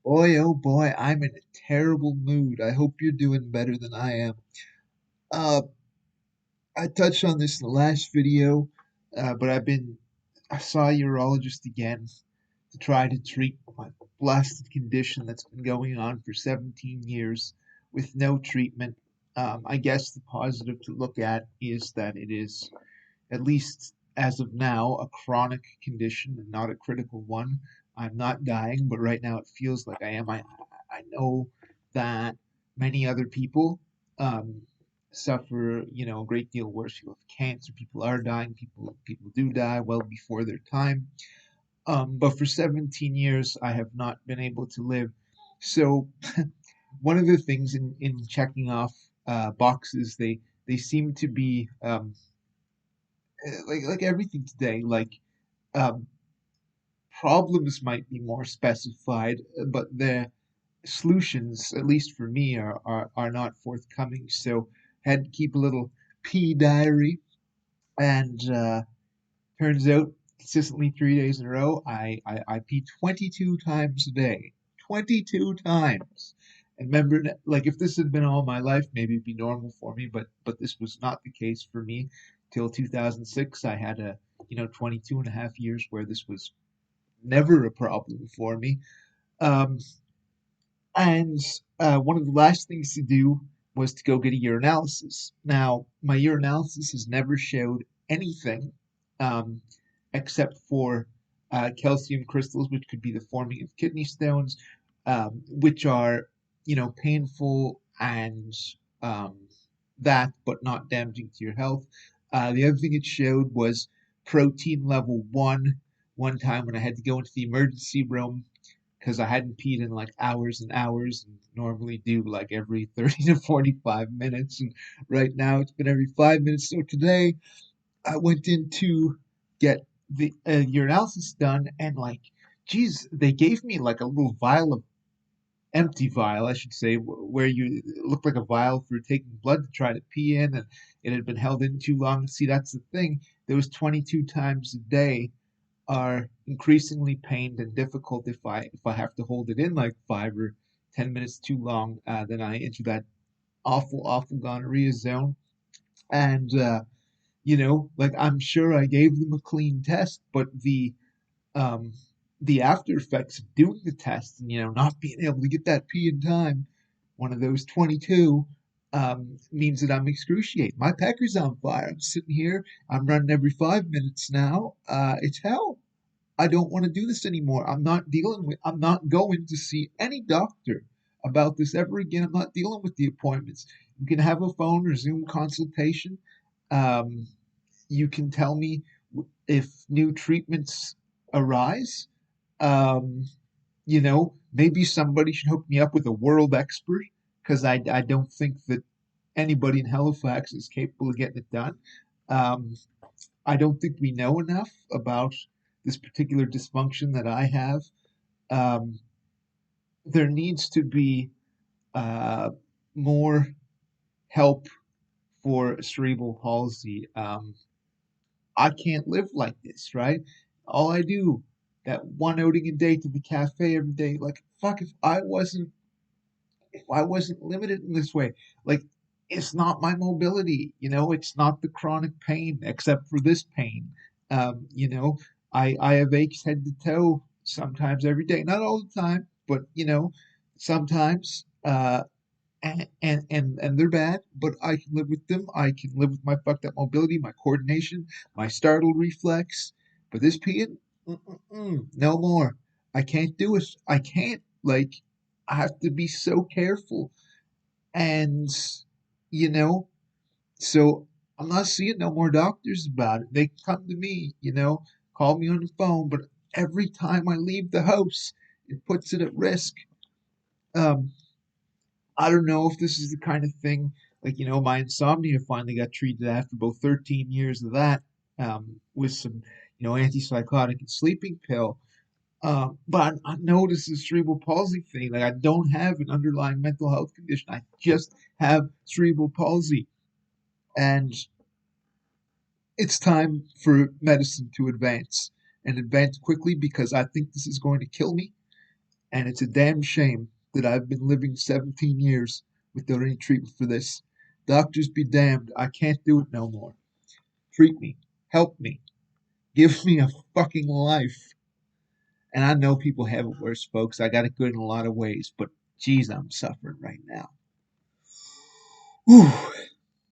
Boy, oh boy, I'm in a terrible mood. I hope you're doing better than I am. Uh, I touched on this in the last video, but I saw a urologist again to try to treat my blasted condition that's been going on for 17 years with no treatment. I guess the positive to look at is that it is, at least as of now, a chronic condition and not a critical one. I'm not dying, but right now it feels like I am. I know that many other people um, suffer, a great deal worse. People have cancer. People are dying. People do die well before their time. But for 17 years, I have not been able to live. So one of the things in checking off boxes, they seem to be like everything today, um, problems might be more specified, but the solutions, at least for me, are not forthcoming. So had to keep a little pee diary, and turns out consistently 3 days in a row, I pee 22 times a day, 22 times. And remember, like if this had been all my life, maybe it'd be normal for me, but this was not the case for me till 2006. I had 22 and a half years where this was never a problem for me. Um, and one of the last things to do was to go get a urinalysis. Now, my urinalysis has never showed anything um, except for calcium crystals, which could be the forming of kidney stones, which are, painful and um, that, but not damaging to your health. The other thing it showed was protein level one time when I had to go into the emergency room because I hadn't peed in like hours and hours and normally do like every 30 to 45 minutes. And right now it's been every 5 minutes. So today I went in to get the urinalysis done and geez, they gave me like a little vial of empty vial, I should say, where you it looked like a vial for taking blood to try to pee in, and it had been held in too long. See, that's the thing. Those 22 times a day are increasingly pained and difficult if I have to hold it in like 5 or 10 minutes too long. Then I enter that awful gonorrhea zone, and like I'm sure I gave them a clean test, but um, the after effects of doing the test and not being able to get that pee in time, one of those 22, means that I'm excruciating. My pecker's on fire. I'm sitting here. I'm running every 5 minutes now. It's hell. I don't want to do this anymore. I'm not going to see any doctor about this ever again. I'm not dealing with the appointments. You can have a phone or Zoom consultation. Um, you can tell me if new treatments arise. Um, maybe somebody should hook me up with a world expert because I don't think that anybody in Halifax is capable of getting it done. Um, I don't think we know enough about this particular dysfunction that I have. Um, there needs to be uh, more help for cerebral palsy. I can't live like this, right? All I do, that one outing a day to the cafe every day, like fuck, if I wasn't limited in this way, like it's not my mobility, it's not the chronic pain, except for this pain. I have aches head to toe sometimes every day, not all the time, but sometimes. And they're bad, but I can live with them. I can live with my fucked up mobility, my coordination, my startle reflex. But this peeing, no more. I can't do it. I can't. I have to be so careful. And, you know, so I'm not seeing no more doctors about it. They come to me, call me on the phone, but every time I leave the house, it puts it at risk. Um, I don't know if this is the kind of thing, my insomnia finally got treated after about 13 years of that, with some, antipsychotic and sleeping pill. But I know this is cerebral palsy thing. Like I don't have an underlying mental health condition. I just have cerebral palsy. And it's time for medicine to advance and advance quickly because I think this is going to kill me. and it's a damn shame that I've been living 17 years without any treatment for this. Doctors be damned, I can't do it no more. Treat me, help me, give me a fucking life. And I know people have it worse, folks. I got it good in a lot of ways, but geez, I'm suffering right now. Whew.